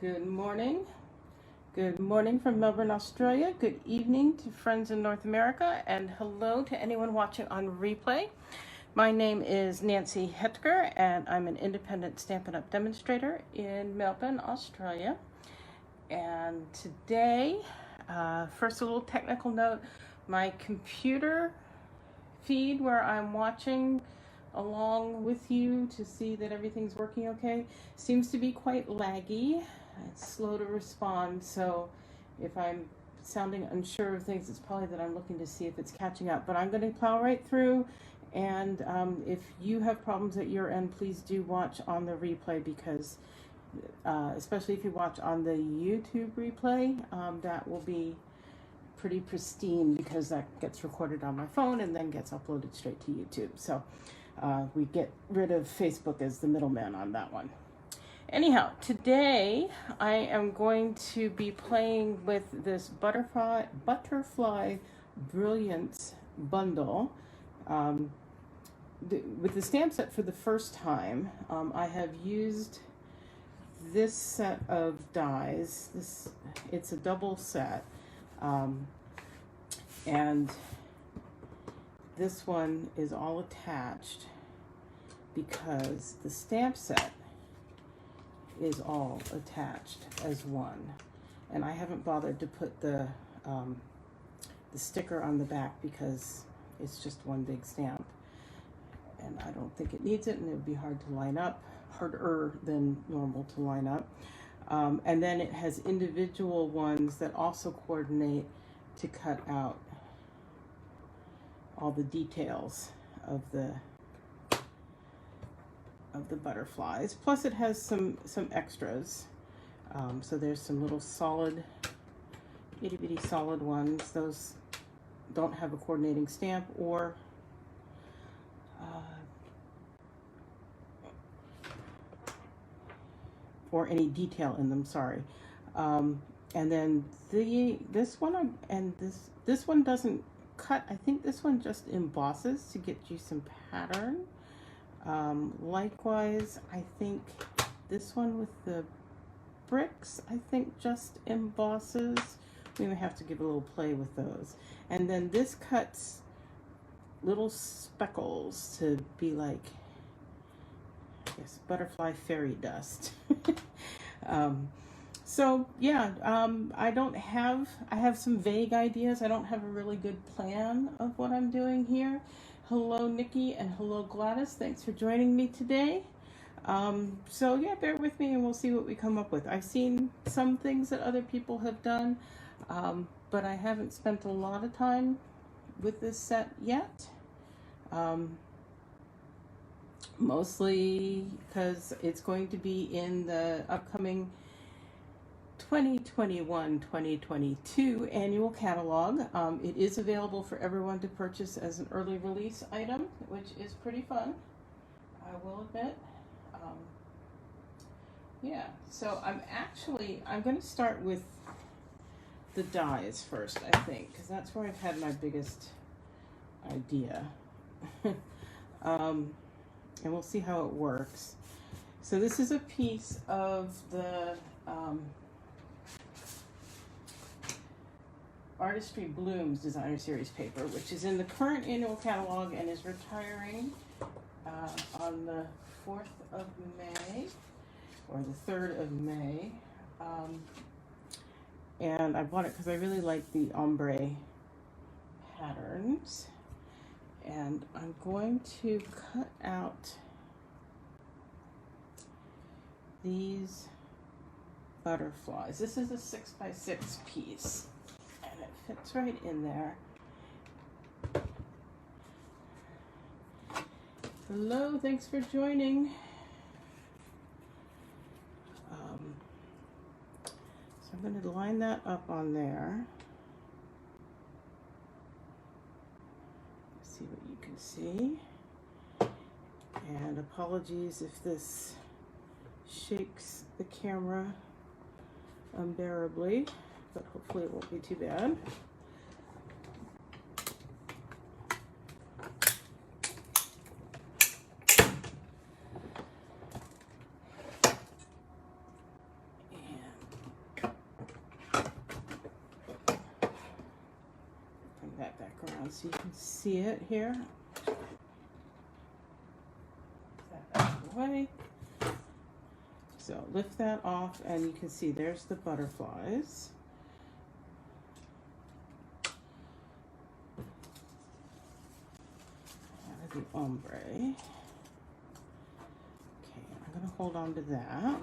Good morning. Good morning from Melbourne, Australia. Good evening to friends in North America, and hello to anyone watching on replay. My name is Nancy Hetker, and I'm an independent Stampin' Up! Demonstrator in Melbourne, Australia. And today, first a little technical note, my computer feed where I'm watching along with you to see that everything's working okay seems to be quite laggy. It's slow to respond, so if I'm sounding unsure of things, it's probably that I'm looking to see if it's catching up. But I'm going to plow right through, and if you have problems at your end, please do watch on the replay, because especially if you watch on the YouTube replay, that will be pretty pristine, because that gets recorded on my phone and then gets uploaded straight to YouTube. So we get rid of Facebook as the middleman on that one. Anyhow, today I am going to be playing with this butterfly Brilliance bundle. With the stamp set for the first time, I have used this set of dies. It's a double set, and this one is all attached because the stamp set is all attached as one, and I haven't bothered to put the sticker on the back because it's just one big stamp, and I don't think it needs it, and it would be hard to line up, harder than normal to line up. And then it has individual ones that also coordinate to cut out all the details of the butterflies. Plus it has some extras. So there's some little solid, itty bitty solid ones. Those don't have a coordinating stamp or any detail in them, sorry. And then this one and this one doesn't cut. I think this one just embosses to get you some pattern. Likewise, I think this one with the bricks, I think just embosses. We may have to give a little play with those. And then this cuts little speckles to be like, I guess, butterfly fairy dust. So yeah, I have some vague ideas. I don't have a really good plan of what I'm doing here. Hello, Nikki, and hello, Gladys. Thanks for joining me today. So yeah, bear with me and we'll see what we come up with. I've seen some things that other people have done, but I haven't spent a lot of time with this set yet. Mostly because it's going to be in the upcoming 2021-2022 annual catalog. It is available for everyone to purchase as an early release item, which is pretty fun, I will admit. Yeah, so I'm going to start with the dies first, I think, because that's where I've had my biggest idea. And we'll see how it works. So this is a piece of the Artistry Blooms Designer Series paper, which is in the current annual catalog and is retiring on the 4th of May, or the 3rd of May. And I bought it because I really like the ombre patterns. And I'm going to cut out these butterflies. This is a 6x6 piece, and it fits right in there. Hello, thanks for joining. So I'm going to line that up on there. See what you can see. And apologies if this shakes the camera unbearably, but hopefully it won't be too bad. And that back around so you can see it here. That out of the way. So lift that off and you can see there's the butterflies. Out of the ombre. Okay, I'm going to hold on to that.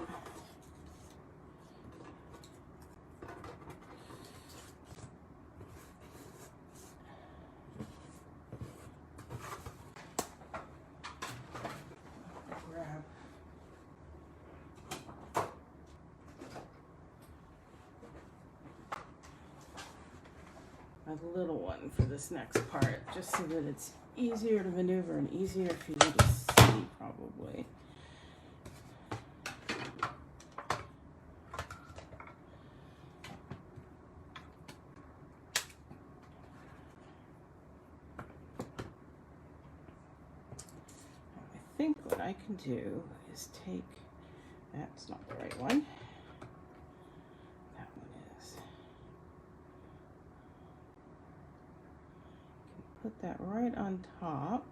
A little one for this next part, just so that it's easier to maneuver and easier for you to see, probably. I think what I can do is take, that's not the right one. Put that right on top.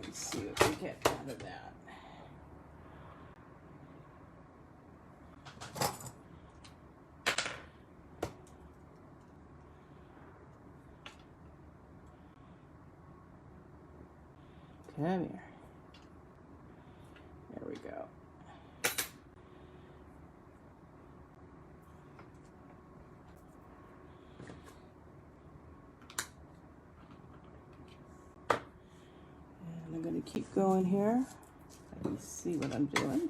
And see what we get out of that. Come here. There we go. And I'm going to keep going here. Let me see what I'm doing.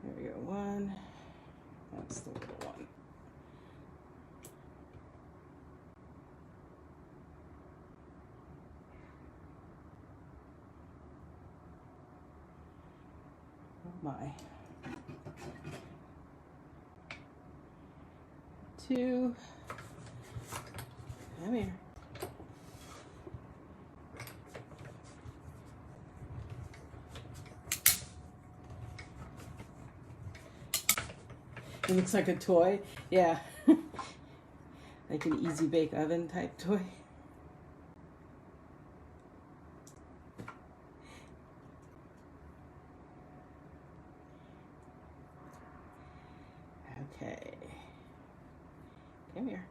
There we go, one. That's the little one. Oh my. Two. Come here. It looks like a toy. Yeah. Like an easy bake oven type toy. Okay. Come here.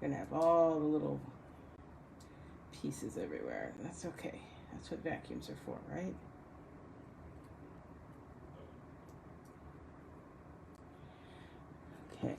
Gonna have all the little pieces everywhere. That's okay. That's what vacuums are for, right? Okay.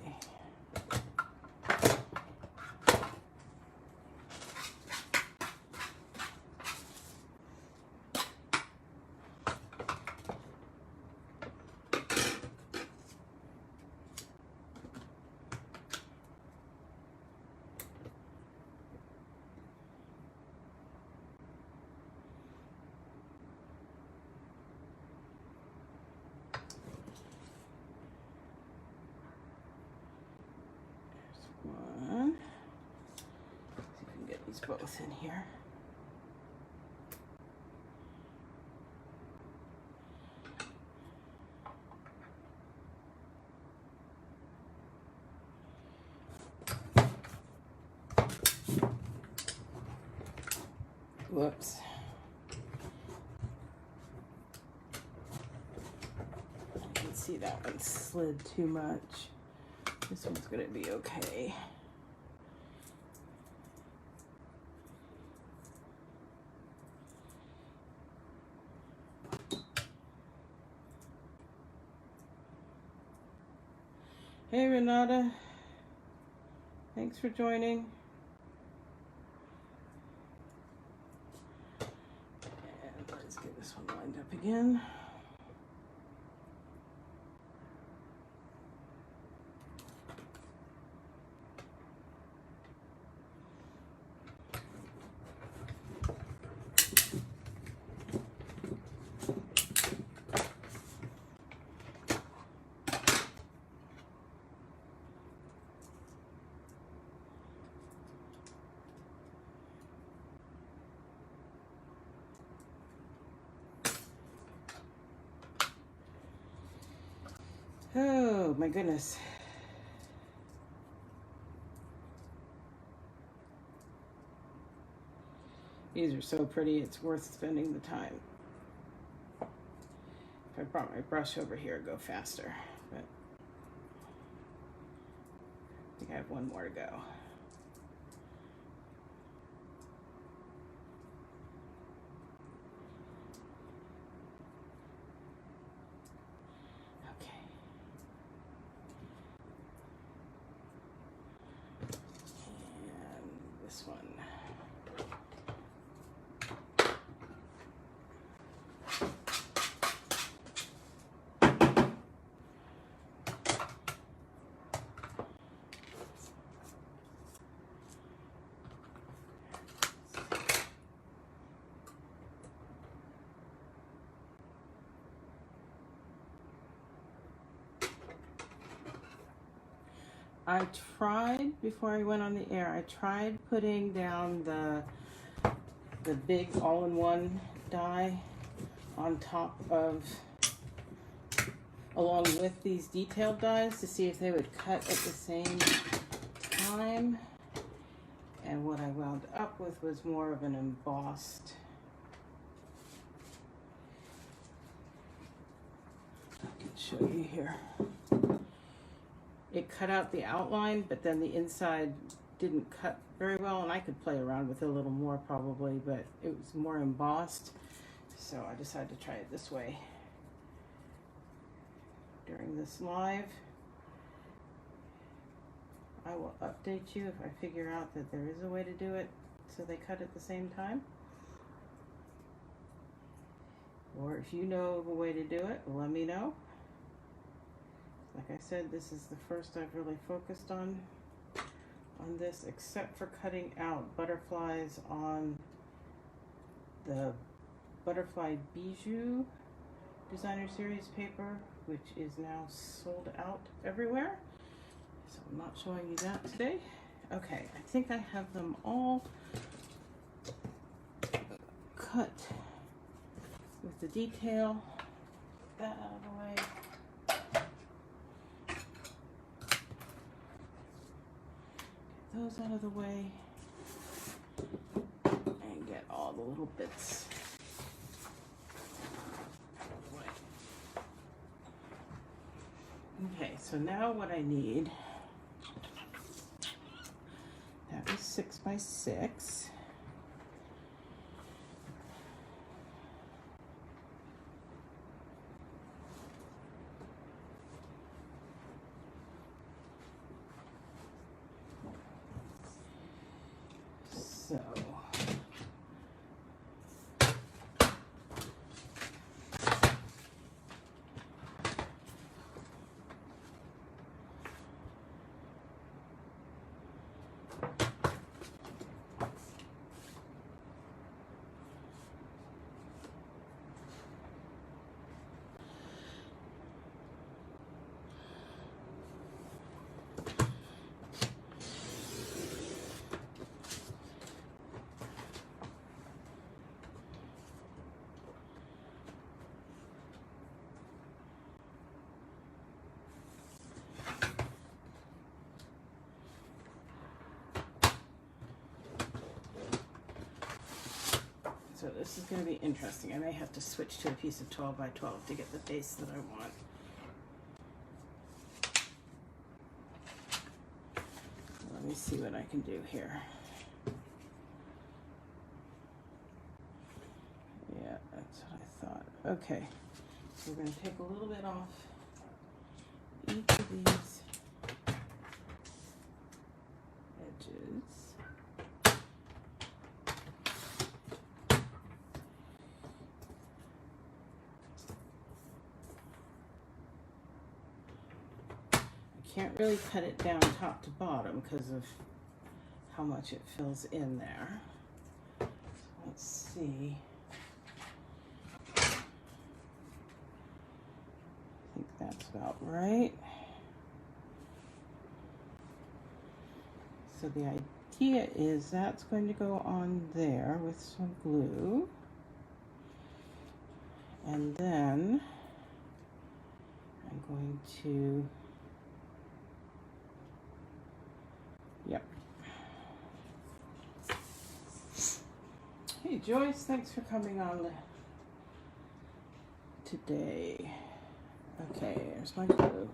One. See if we can get these both in here. Whoops. I can see that one slid too much. This one's gonna be okay. Hey Renata, thanks for joining. And let's get this one lined up again. Oh my goodness. These are so pretty, it's worth spending the time. If I brought my brush over here, it'd go faster, but I think I have one more to go. One. I tried, before I went on the air, I tried putting down the big all-in-one die on top of, along with these detailed dies to see if they would cut at the same time. And what I wound up with was more of an embossed. I can show you here. It cut out the outline, but then the inside didn't cut very well, and I could play around with it a little more probably, but it was more embossed. So I decided to try it this way during this live. I will update you if I figure out that there is a way to do it so they cut at the same time. Or if you know of a way to do it, let me know. Like I said, this is the first I've really focused on this, except for cutting out butterflies on the Butterfly Bijou Designer Series paper, which is now sold out everywhere. So I'm not showing you that today. Okay, I think I have them all cut with the detail. Get that out of the way. Those out of the way, and get all the little bits out of the way. Okay, so now what I need, that was 6 by 6. So this is going to be interesting. I may have to switch to a piece of 12 by 12 to get the face that I want. Let me see what I can do here. Yeah, that's what I thought. Okay, so we're going to take a little bit off each of these edges. Can't really cut it down top to bottom because of how much it fills in there. So let's see. I think that's about right. So the idea is that's going to go on there with some glue. And then I'm going to, yep. Hey Joyce, thanks for coming on today. Okay, here's my glue.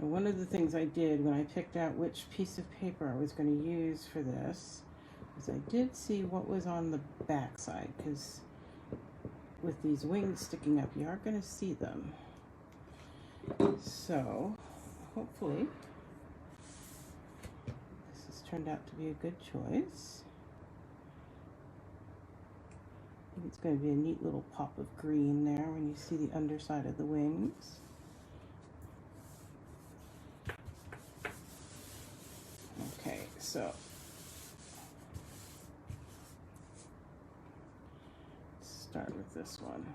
One of the things I did when I picked out which piece of paper I was going to use for this is I did see what was on the back side, because with these wings sticking up you are going to see them. So hopefully this has turned out to be a good choice. I think it's going to be a neat little pop of green there when you see the underside of the wings. Okay, so let's start with this one.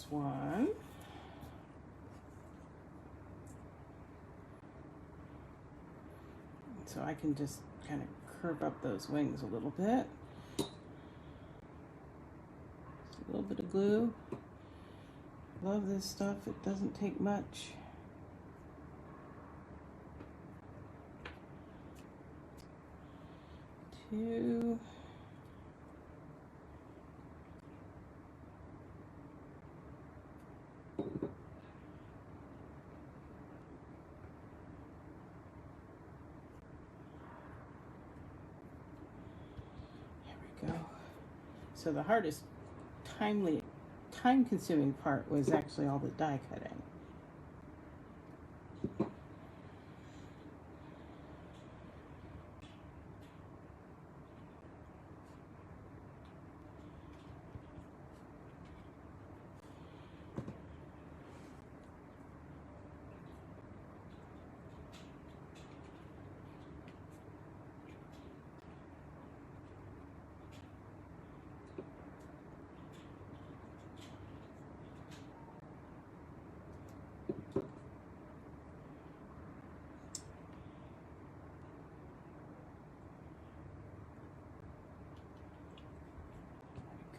One. So I can just kind of curve up those wings a little bit. Just a little bit of glue. Love this stuff. It doesn't take much. Two. So the hardest, time-consuming part was actually all the die cutting.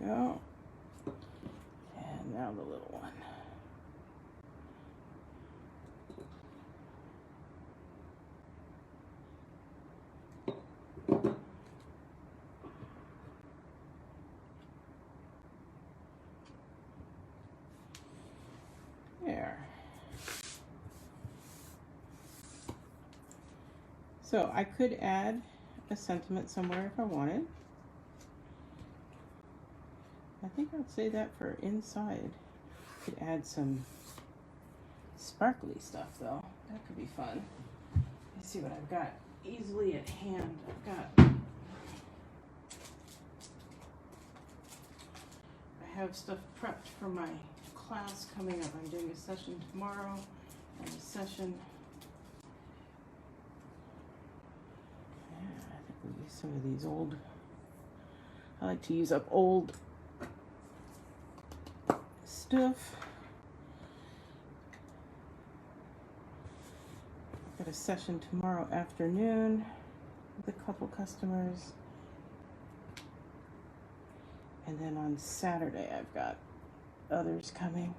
Go. And now the little one. There. So I could add a sentiment somewhere if I wanted. I think I'd say that for inside. Could add some sparkly stuff though. That could be fun. Let's see what I've got easily at hand. I've got have stuff prepped for my class coming up. I'm doing a session tomorrow and a session. Yeah, I think we'll use some of these old. I like to use up old stuff. Got a session tomorrow afternoon with a couple customers. And then on Saturday, I've got others coming.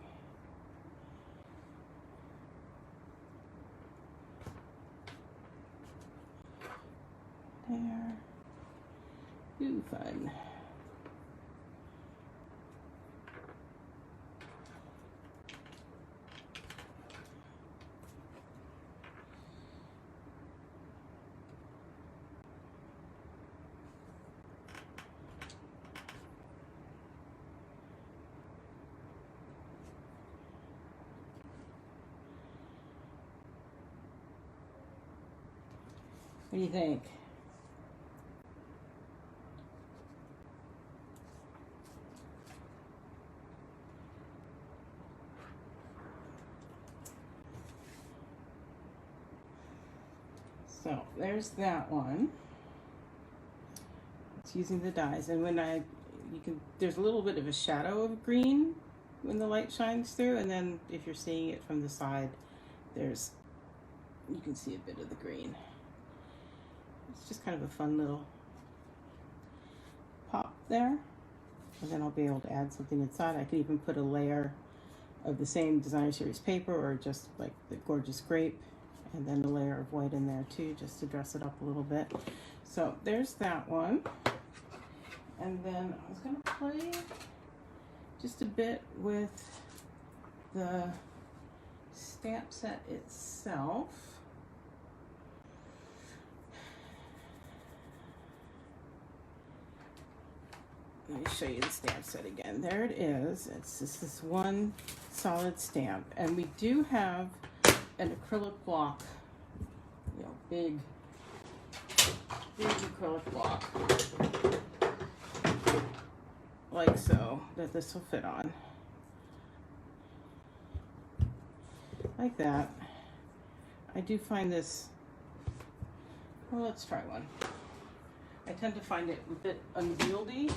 There. Ooh, fun. What do you think? So there's that one. It's using the dyes, and when there's a little bit of a shadow of green when the light shines through, and then if you're seeing it from the side, you can see a bit of the green. It's just kind of a fun little pop there. And then I'll be able to add something inside. I could even put a layer of the same designer series paper, or just like the gorgeous grape, and then a layer of white in there too, just to dress it up a little bit. So there's that one. And then I was gonna play just a bit with the stamp set itself. Let me show you the stamp set again. There it is. It's just this one solid stamp. And we do have an acrylic block, big acrylic block, like so, that this will fit on. Like that. I do find this, well, let's try one. I tend to find it a bit unwieldy.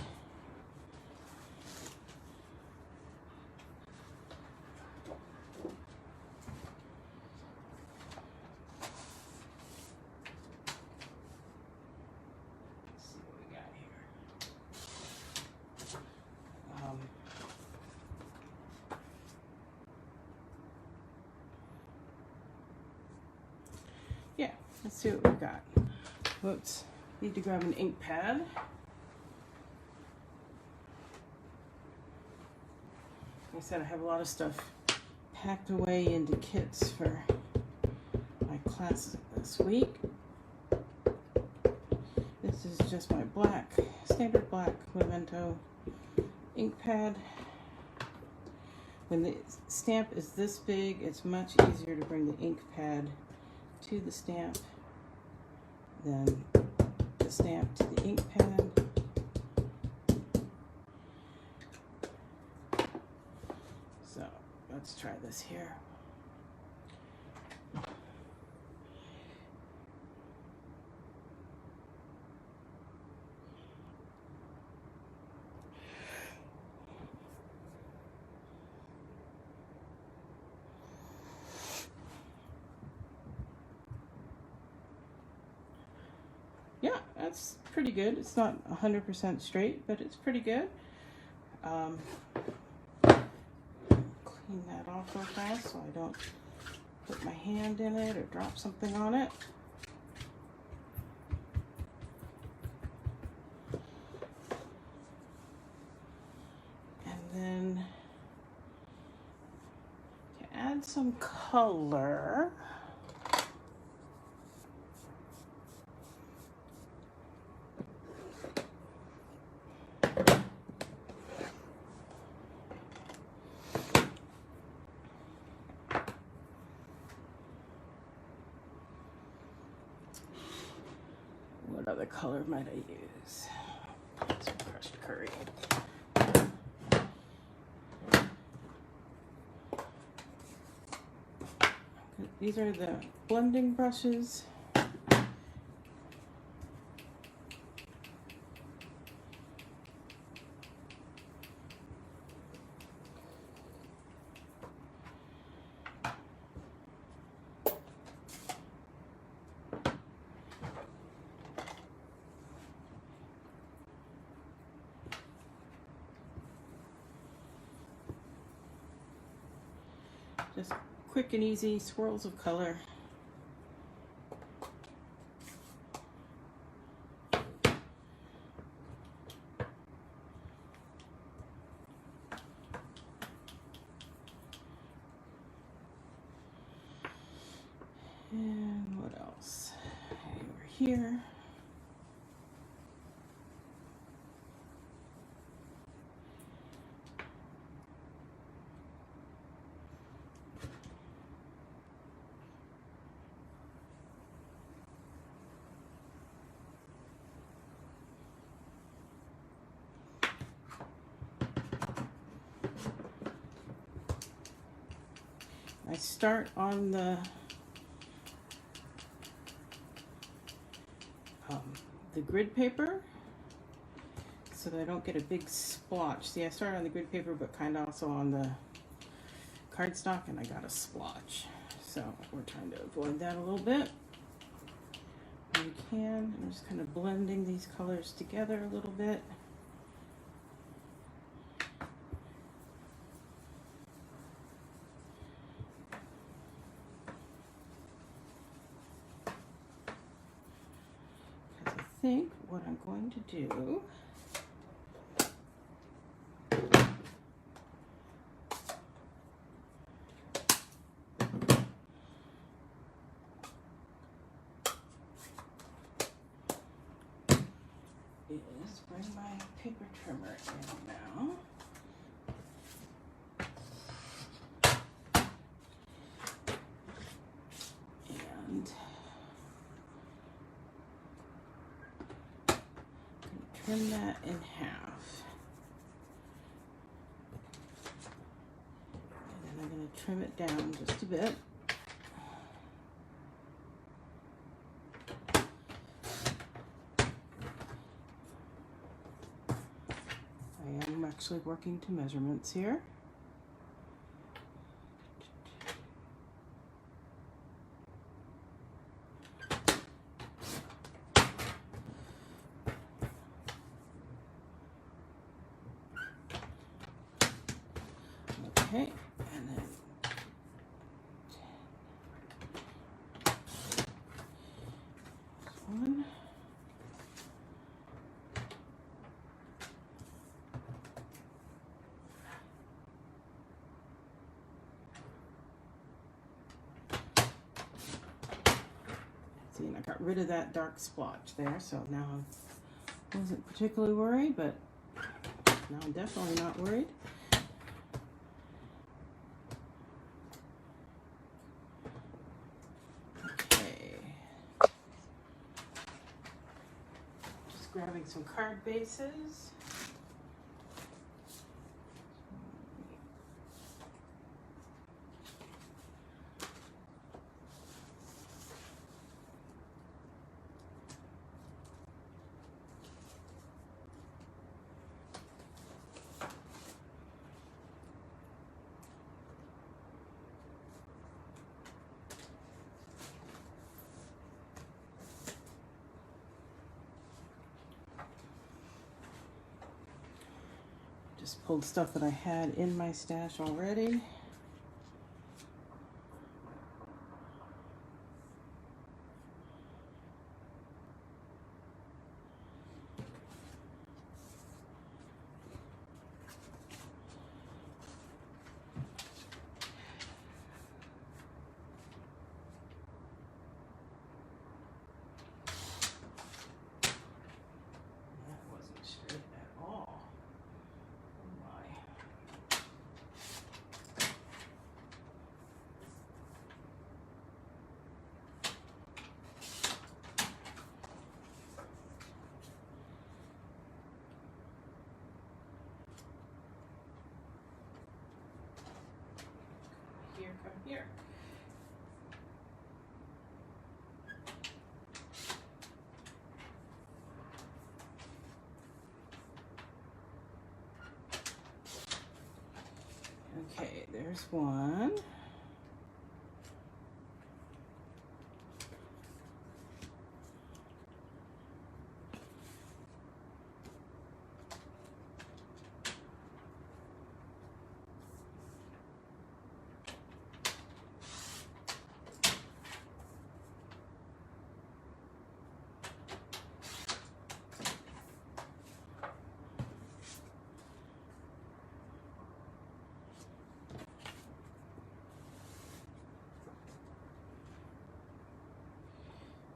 Yeah, let's see what we got. Whoops, need to grab an ink pad. Like I said, I have a lot of stuff packed away into kits for my class this week. This is just my standard black Memento ink pad. When the stamp is this big, it's much easier to bring the ink pad to the stamp than the stamp to the ink pad. So let's try this here. Yeah, that's pretty good. It's not 100% straight, but it's pretty good. Clean that off real fast so I don't put my hand in it or drop something on it. And then to add some color, what other color might I use? Some crushed curry. These are the blending brushes. Just quick and easy swirls of color. And what else? Over here. I start on the grid paper so that I don't get a big splotch. See, I started on the grid paper, but kind of also on the cardstock, and I got a splotch. So we're trying to avoid that a little bit when we can. I'm just kind of blending these colors together a little bit. Because I think what I'm going to do is bring my paper trimmer in now. And trim that in half. And then I'm going to trim it down just a bit. I'm actually working to measurements here. Okay, and then this one. See, and I got rid of that dark splotch there, so now I wasn't particularly worried, but now I'm definitely not worried. Okay. Just grabbing some card bases. Just pulled stuff that I had in my stash already. one.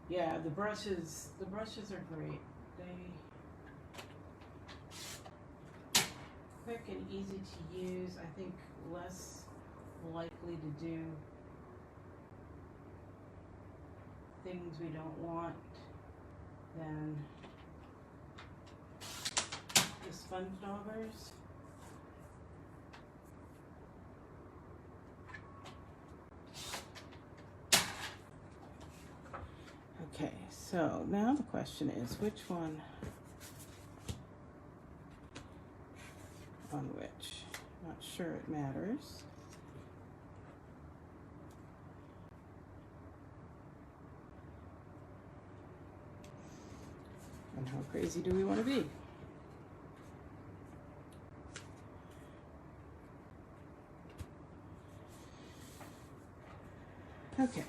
Yeah, the brushes are great. They quick and easy to use. I think less likely to do things we don't want than the sponge daubers. Okay, so now the question is which one on which? Not sure it matters. And how crazy do we want to be? Okay.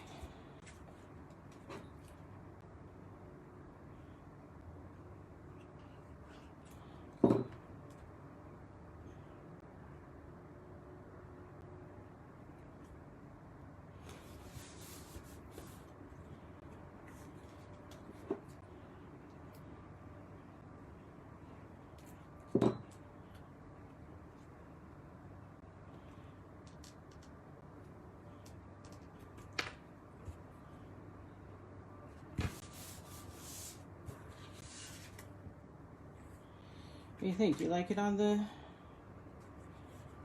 What do you think? You like it on the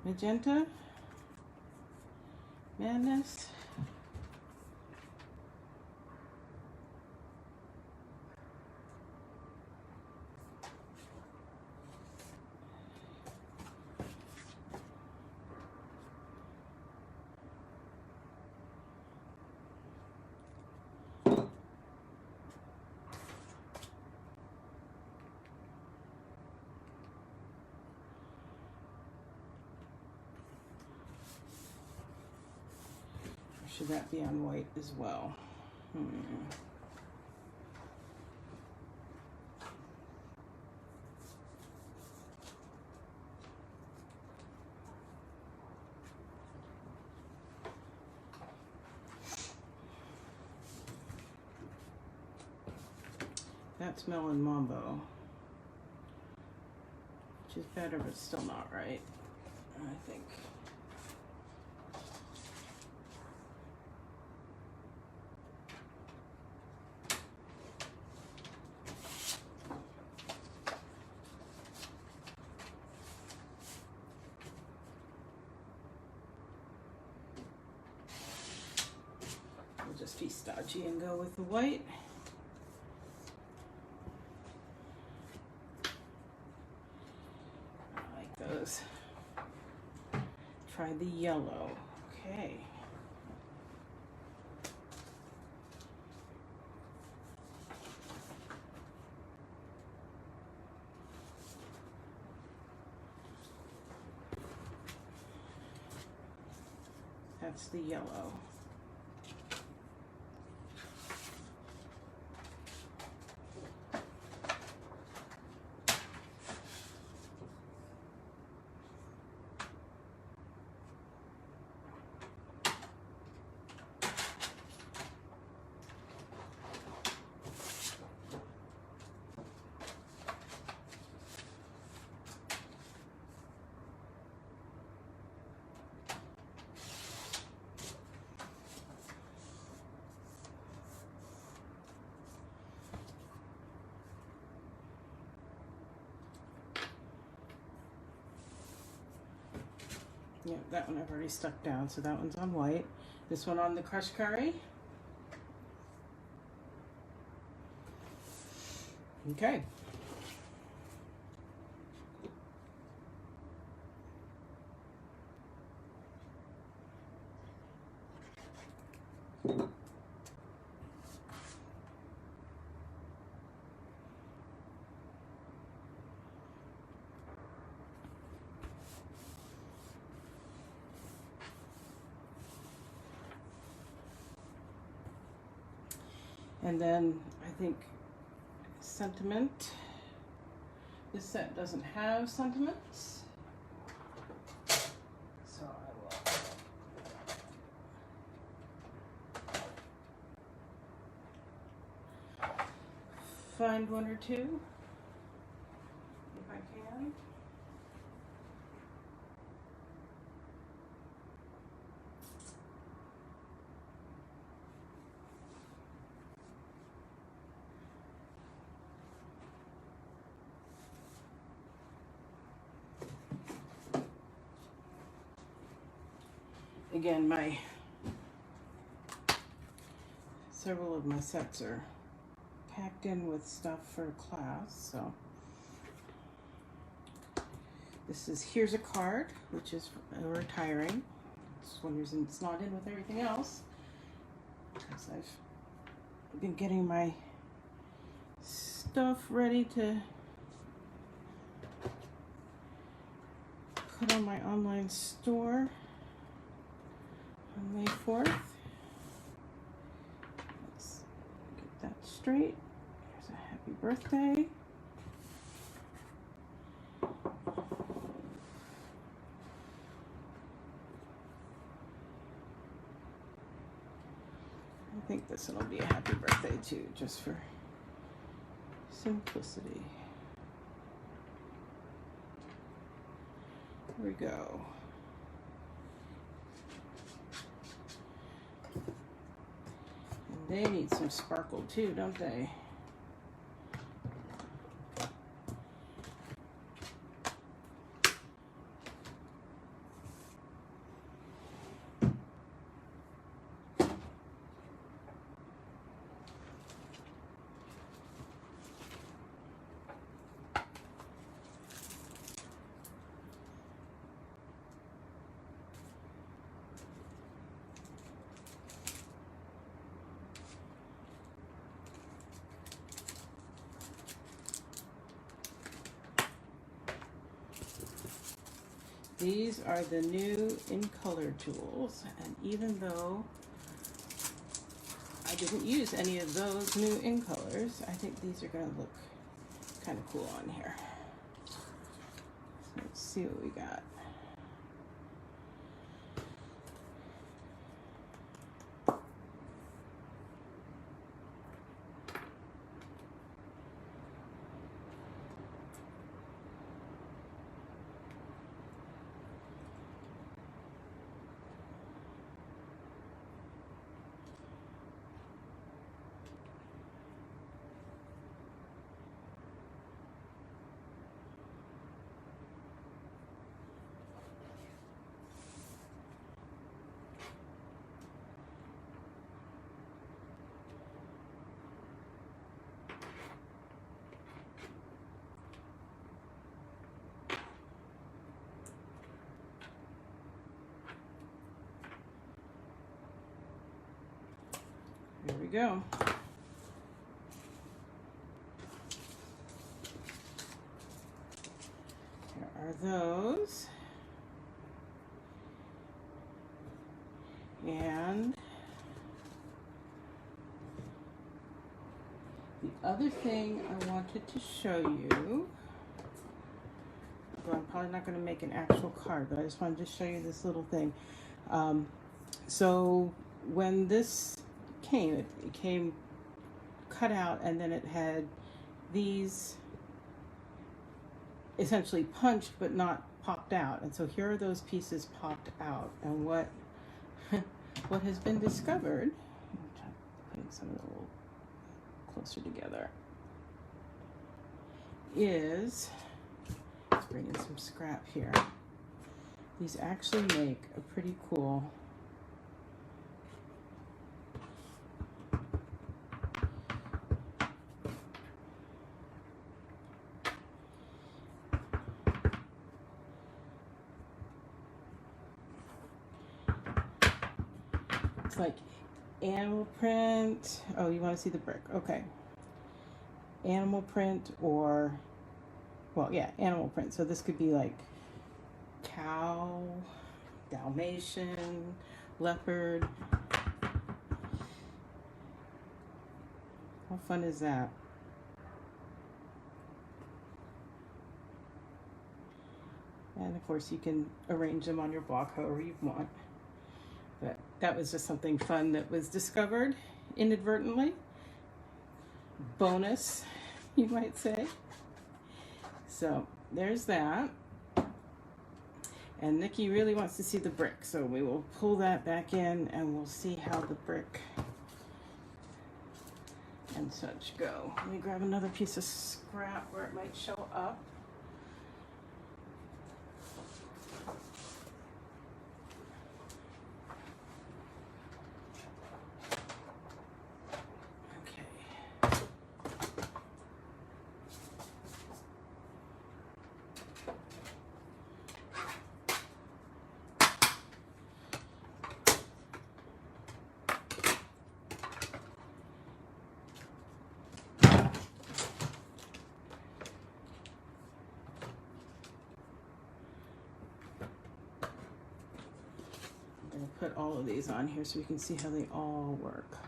magenta? Madness? Should that be on white as well? That's Melon Mambo, which is better, but still not right, I think. We'll just be stodgy and go with the white. Those. Try the yellow. Okay. That's the yellow. Yeah, that one I've already stuck down, so that one's on white. This one on the crushed curry. Okay. And then I think sentiment. This set doesn't have sentiments, so I will find one or two if I can. Again, several of my sets are packed in with stuff for class, so this is Here's a Card, which is retiring. It's one reason it's not in with everything else, because I've been getting my stuff ready to put on my online store on May 4th. Let's get that straight. Here's a happy birthday. I think this one will be a happy birthday too, just for simplicity. Here we go. And they need some sparkle too, don't they? These are the new in color tools, and even though I didn't use any of those new in colors, I think these are going to look kind of cool on here. So let's see what we got. Here we go. Here are those. And the other thing I wanted to show you, well, I'm probably not going to make an actual card, but I just wanted to show you this little thing. So when this came, it came cut out, and then it had these essentially punched but not popped out. And so here are those pieces popped out. And what what has been discovered, putting some of them a little closer together, is, let's bring in some scrap here. These actually make a pretty cool like animal print. Oh, you want to see the brick? Okay. Animal print, or, well, yeah, animal print. So this could be like cow, Dalmatian, leopard. fun is that? And of course you can arrange them on your block however you want. But that was just something fun that was discovered inadvertently. Bonus, you might say. So there's that. And Nikki really wants to see the brick, so we will pull that back in and we'll see how the brick and such go. Let me grab another piece of scrap where it might show up. Put all of these on here so we can see how they all work.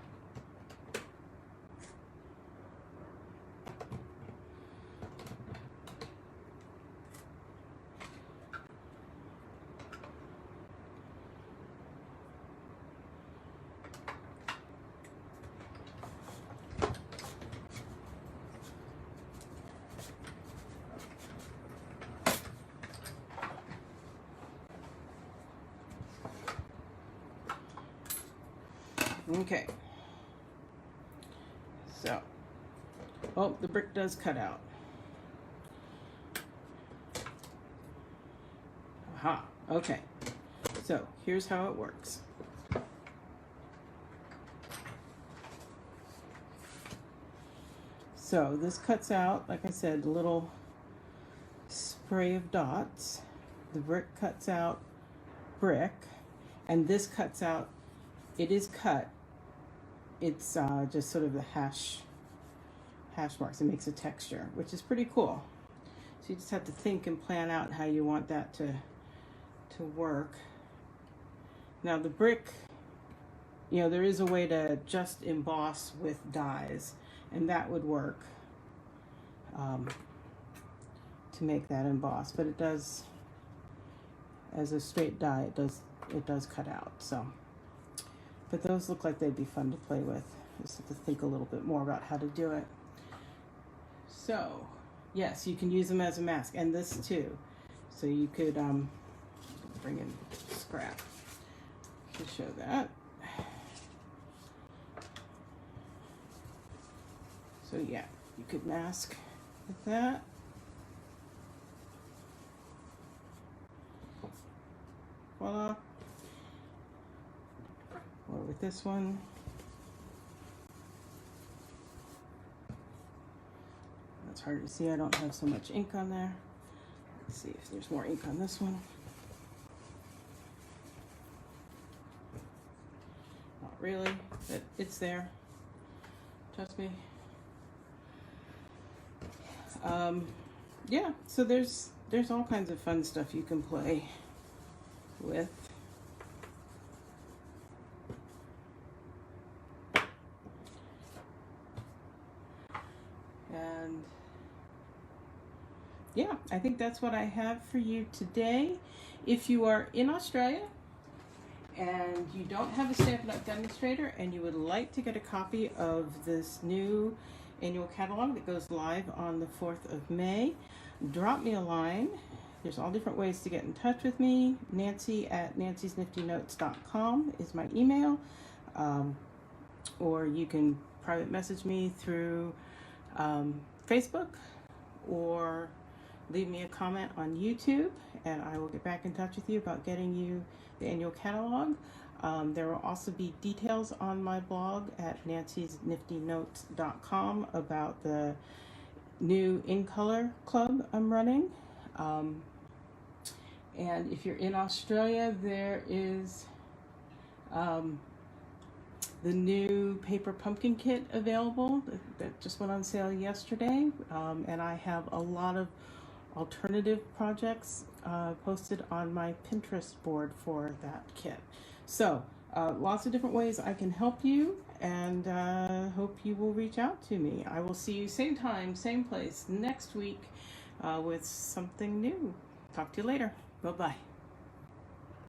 Okay, so, oh, the brick does cut out. Aha, okay, so here's how it works. So this cuts out, like I said, a little spray of dots. The brick cuts out brick, and this cuts out, it is cut. It's just sort of the hash marks. It makes a texture, which is pretty cool. So you just have to think and plan out how you want that to work. Now the brick, you know, there is a way to just emboss with dies, and that would work to make that emboss. But it does, as a straight die, it does cut out. So. But those look like they'd be fun to play with. Just have to think a little bit more about how to do it. So, yes, you can use them as a mask, and this too. So you could bring in scrap to show that. So yeah, you could mask with that. Voila. Or with this one. That's hard to see. I don't have so much ink on there. Let's see if there's more ink on this one. Not really, but it's there. Trust me. Yeah, so there's all kinds of fun stuff you can play with. And yeah, I think that's what I have for you today. If you are in Australia and you don't have a Stampin' Up! Demonstrator and you would like to get a copy of this new annual catalog that goes live on the 4th of May, drop me a line. There's all different ways to get in touch with me. Nancy@nancysniftynotes.com is my email. Or you can private message me through Facebook, or leave me a comment on YouTube, and I will get back in touch with you about getting you the annual catalog. There will also be details on my blog at nancysniftynotes.com about the new In Color Club I'm running. And if you're in Australia, there is the new paper pumpkin kit available that just went on sale yesterday. And I have a lot of alternative projects posted on my Pinterest board for that kit. So lots of different ways I can help you, and hope you will reach out to me. I will see you same time, same place next week with something new. Talk to you later. Bye-bye.